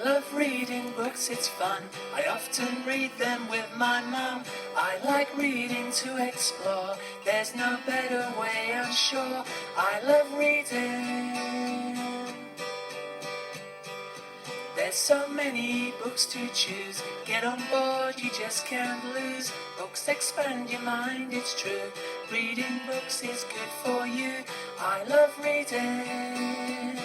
love reading books, it's fun. I often read them with my mum. I like reading to explore. There's no better way, I'm sure. I love reading. There's so many books to choose. Get on board, you just can't lose. Books expand your mind, it's true. Reading books is good for you. I love reading.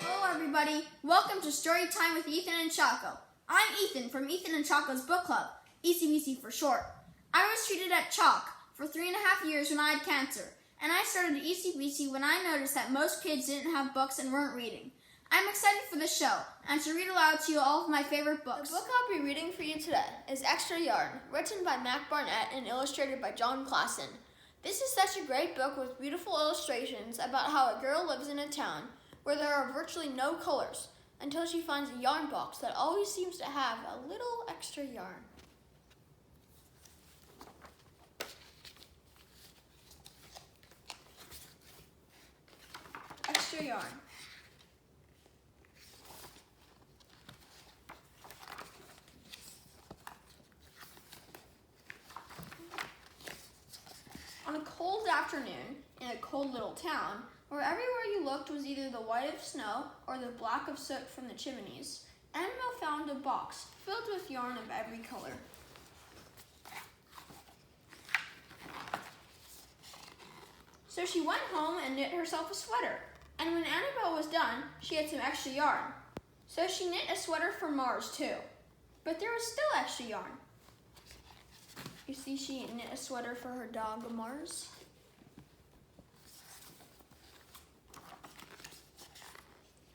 Hello everybody, welcome to Storytime with Ethan and Choco. I'm Ethan from Ethan and Choco's book club, ECBC for short. I was treated at CHOC for 3.5 years when I had cancer, and I started ECBC when I noticed that most kids didn't have books and weren't reading. I'm excited for the show and to read aloud to you all of my favorite books. The book I'll be reading for you today is Extra Yarn, written by Mac Barnett and illustrated by John Klassen. This is such a great book with beautiful illustrations about how a girl lives in a town where there are virtually no colors until she finds a yarn box that always seems to have a little extra yarn. Extra yarn. On a cold afternoon in a cold little town, where everywhere you looked was either the white of snow or the black of soot from the chimneys, Annabelle found a box filled with yarn of every color. So she went home and knit herself a sweater, and when Annabelle was done, she had some extra yarn. So she knit a sweater for Mars too, but there was still extra yarn. You see, she knit a sweater for her dog, Mars.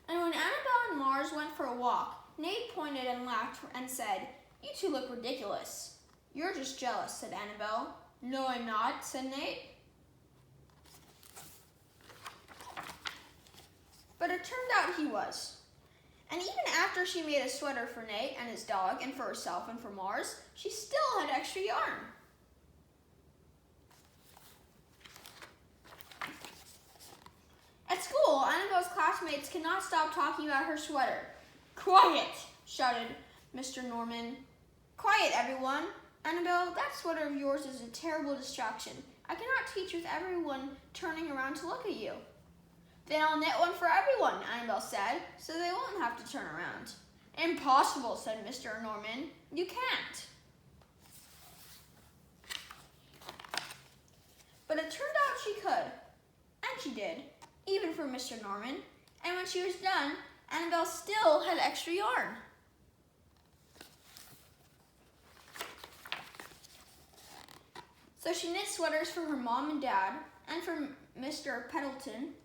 And when Annabelle and Mars went for a walk, Nate pointed and laughed and said, "You two look ridiculous." "You're just jealous," said Annabelle. "No, I'm not," said Nate. But it turned out he was. And even after she made a sweater for Nate and his dog and for herself and for Mars, she still had extra yarn. At school, Annabelle's classmates could not stop talking about her sweater. "Quiet!" shouted Mr. Norman. "Quiet, everyone. Annabelle, that sweater of yours is a terrible distraction. I cannot teach with everyone turning around to look at you." "Then I'll knit one for everyone," Annabelle said, "so they won't have to turn around." "Impossible," said Mr. Norman. "You can't." But it turned out she could, and she did, even for Mr. Norman. And when she was done, Annabelle still had extra yarn. So she knit sweaters for her mom and dad, and for Mr. Pendleton,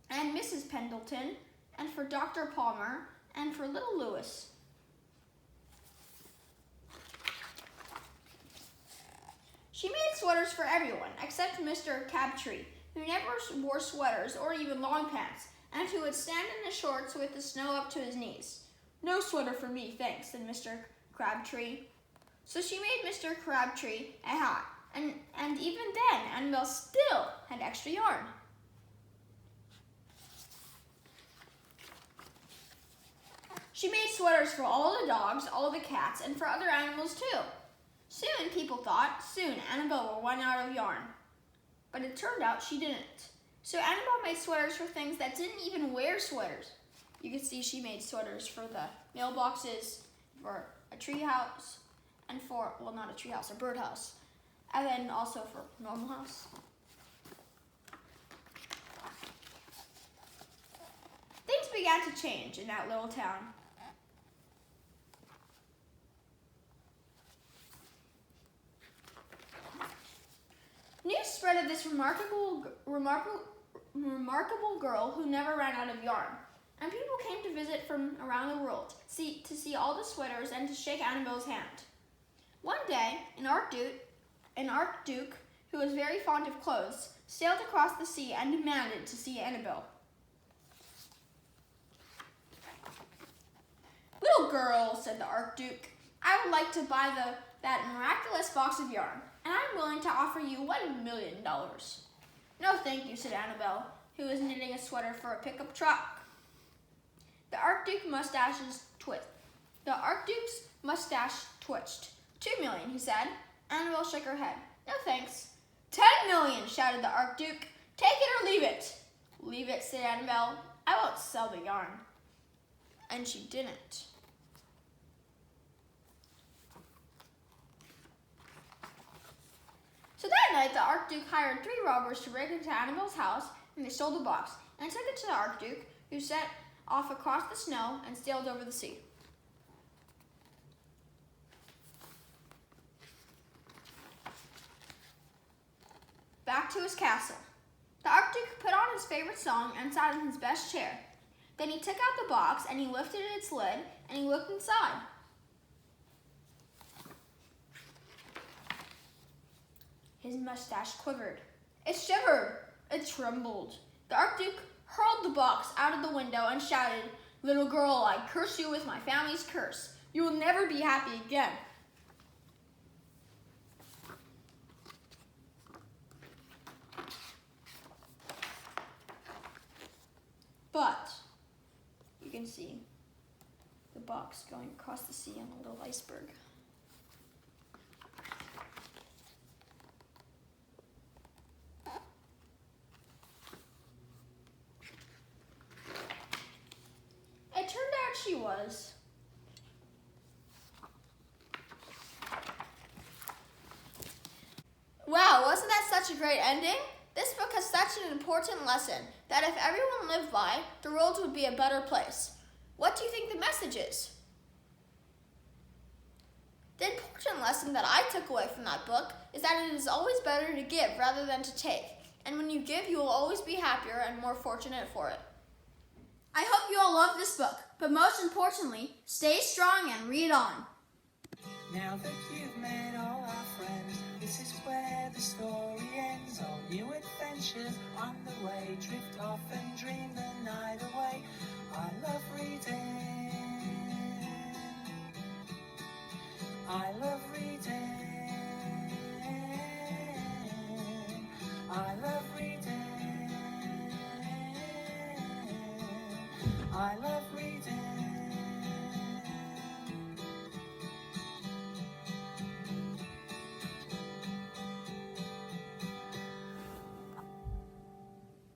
and Mrs. Pendleton, and for Dr. Palmer, and for little Louis. She made sweaters for everyone except Mr. Crabtree, who never wore sweaters or even long pants, and who would stand in his shorts with the snow up to his knees. "No sweater for me, thanks," said Mr. Crabtree. So she made Mr. Crabtree a hat, and even then, Annabelle still had extra yarn. She made sweaters for all the dogs, all the cats, and for other animals too. Soon, people thought, Annabelle will run out of yarn. But it turned out she didn't. So Annabelle made sweaters for things that didn't even wear sweaters. You can see she made sweaters for the mailboxes, for a tree house, and for, well, not a tree house, a birdhouse, and then also for a normal house. Things began to change in that little town. News spread of this remarkable girl who never ran out of yarn, and people came to visit from around the world to see all the sweaters and to shake Annabelle's hand. One day, an archduke who was very fond of clothes sailed across the sea and demanded to see Annabelle. "Little girl," said the archduke, "I would like to buy that miraculous box of yarn, and I'm willing to offer you $1 million. "No, thank you," said Annabelle, who was knitting a sweater for a pickup truck. The Archduke's mustache twitched. 2 million, he said. Annabelle shook her head. No thanks. 10 million, shouted the Archduke. Take it or leave it. Leave it, said Annabelle. I won't sell the yarn. And she didn't. So that night, the Archduke hired 3 robbers to break into Annabelle's house, and they stole the box and took it to the Archduke, who set off across the snow and sailed over the sea. Back to his castle. The Archduke put on his favorite song and sat in his best chair. Then he took out the box and he lifted its lid and he looked inside. His mustache quivered. It shivered. It trembled. The Archduke hurled the box out of the window and shouted, "Little girl, I curse you with my family's curse. You will never be happy again." But you can see the box going across the sea on a little iceberg. It turned out she was. Wow, wasn't that such a great ending? This book has such an important lesson that if everyone lived by, the world would be a better place. What do you think the message is? The important lesson that I took away from that book is that it is always better to give rather than to take. And when you give, you will always be happier and more fortunate for it. I hope you all love this book, but most importantly, stay strong and read on. Now that you've met all our friends, this is where the story ends. All new adventures on the way, drift off and dream the night away. I love reading. I love reading. I love reading. I love reading.